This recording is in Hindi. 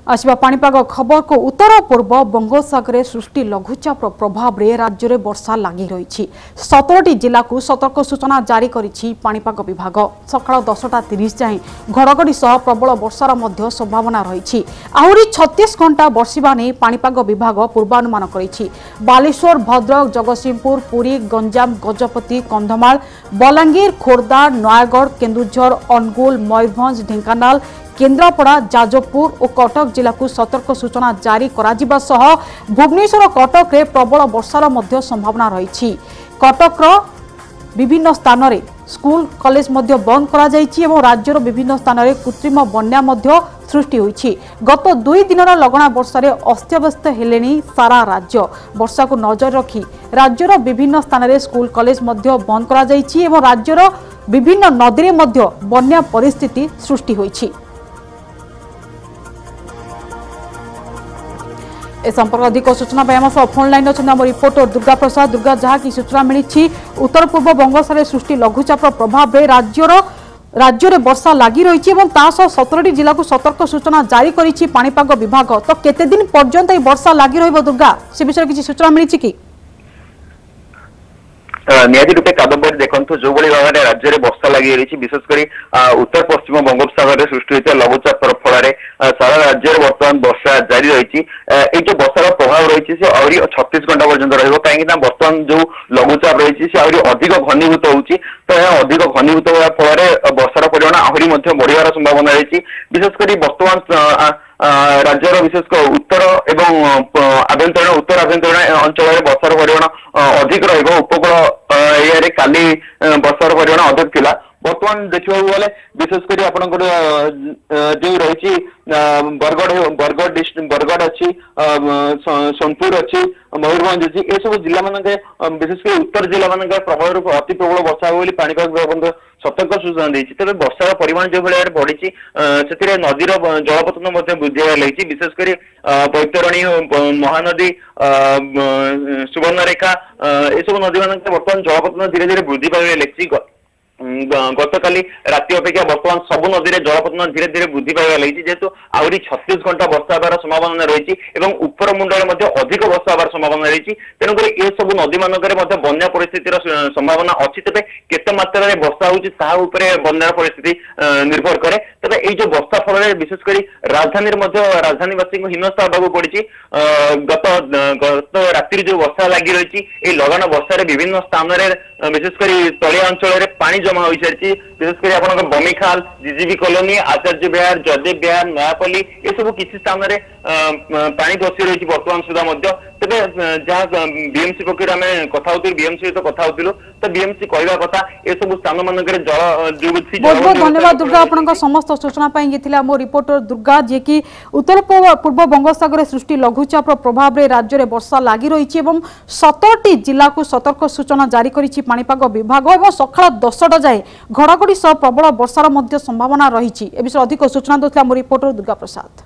आसवा पाणीपाग खबर को उत्तर पूर्व बंगोपसागर सृष्टि लघुचाप प्रभाव में राज्य में वर्षा लगी रही 17टी जिला को सतर्क सूचना जारी करिछि पाणीपाग विभाग। सकाळ 10:30 जाए घड़घड़ी सह प्रबल वर्षार मध्य संभावना रही। आहरी 36 घंटा बर्षिबा नहीं पाणीपाग विभाग पूर्वानुमान करिछि। बालेश्वर, भद्रक, जगतसिंहपुर, पुरी, गंजाम, गजपति, कंधमाल, बलांगीर, खोर्धा, नयागढ़, केन्दुझर, अनुगुल, मयूरभंज, ढेंकानाल, केन्द्रापड़ा, जाजपुर और कटक जिला को सतर्क सूचना जारी करा सह भुवनेश्वर कटक रे प्रबल वर्षार मध्य संभावना रही। कटक विभिन्न स्थान रे स्कूल कॉलेज मध्य बंद करा जायछि एवं राज्यर विभिन्न स्थान रे कृत्रिम बन्या मध्य सृष्टि होइछि। गत 2 दिन लगना वर्षा रे अस्तव्यस्त हेलेनी सारा राज्य। वर्षा को नजर रखी राज्यर विभिन्न स्थान रे स्कूल कॉलेज मध्य बंद करा जायछि एवं राज्यर विभिन्न नदी रे मध्य बन्या परिस्थिति सृष्टि होइछि। ए संपर्क अधिक सूचना आम फोन लाइन अच्छा आम रिपोर्टर दुर्गा प्रसाद। दुर्गा, जहाँ की सूचना मिली उत्तर पूर्व बंगोपसागर सृष्टि लघुचाप प्रभाव में राज्य में वर्षा लगी रही 17टी जिला को सतर्क सूचना जारी करिछि पाणीपाग विभाग। तो केते दिन पर्यंत वर्षा लगी रहिबो दुर्गा, से विषय किसी सूचना मिली कि? निहाती रूपे कादम्बरी देखु जो भाव में राज्य में वर्षा लगी रही विशेषकर उत्तर पश्चिम बंगोपसागर सृष्टि होता लघुचाप फल सारा राज्य में बर्तमान वर्षा जारी रही। जो वर्षार प्रभाव रही है आहरी 36 घंटा पर्यटन रही कहीं बर्तमान जो लघुचाप रही है अधिक घनीभूत होती तो यह अधिक घनीभूत होगा फल वर्षार परिमाण आहरी बढ़िया संभावना रही। विशेषकर बर्तमान राज्यर विशेषकर उत्तर एवं आभ्यंतरीण उत्तर आभ्यंतरीण अंचल वर्षार परिमाण अधिक रही। उपकूल एरिया काली वर्षार परिमाण अधिक थिला। बर्तमान देखा गले विशेषकर आपंकर जो रही बरगढ़ अच्छी सोनपुर अच्छी मयूरभंज अच्छी ये सब जिला मान विशेषकर उत्तर जिला मान प्रबल अति प्रबल वर्षा हो पाणीपाग विभाग सतर्क सूचना देती। तेज वर्षार परिमाण जो भाई बढ़ी से नदीर जलपतन वृद्धि लगी। विशेषकर बैतरणी, महानदी, सुवर्णरेखा ये सब नदी मान बर्तमान जलपतन धीरे धीरे वृद्धि पाए लगी। गतकाली राति अपेक्षा बर्तमान सबु नदी में जलपतन धीरे धीरे वृद्धि पाइबा लगी जेहेतु आहरी 36 घंटा वर्षा होबार संभावना रही उपर मुंडे अधिक वर्षा होबार संभावना रही। तेणुक ये सब नदी मानक बन्या परिस्थितिर संभावना अच्छी। तेज केते मात्रा रे वर्षा होउछि ताहा उपरे बन्या परिस्थिति निर्भर करे। तेज ये जो वर्षा फल विशेषकर राजधानीवासी को हिनस्ता होगा पड़ी। गत राति जो वर्षा लगी रही लगान वर्षा विभिन्न स्थान में विशेषकर तलिया अंचल पानी जमा हो सारी विशेषकर आप बमिखाल, जीजीबी कॉलोनी, आचार्य विहार, जयदेव विहार, नयापल्ली ये सब किसी स्थान में पानी पशि रही बर्तमान सुधा। तेज जहाँ बीएमसी पक्ष आम कथा बीएमसी सहित कथा तो बीएमसी कहवा कथा ये सब स्थान मानक जल। बहुत बहुत धन्यवाद दुर्गा आपन समस्त सूचना ये मो रिपोर्टर दुर्गा जी की उत्तर पूर्व बंगोपसागर सृष्टि लघुचाप प्रभाव में राज्य में वर्षा लगी रही 17टी जिला को सतर्क सूचना जारी करिछि पाणीपाग विभाग और सकाळ 10टा जाए घड़घड़ी सह प्रबल वर्षार संभावना रही। ए विषय अधिक सूचना देउथिला मो रिपोर्टर दुर्गा प्रसाद।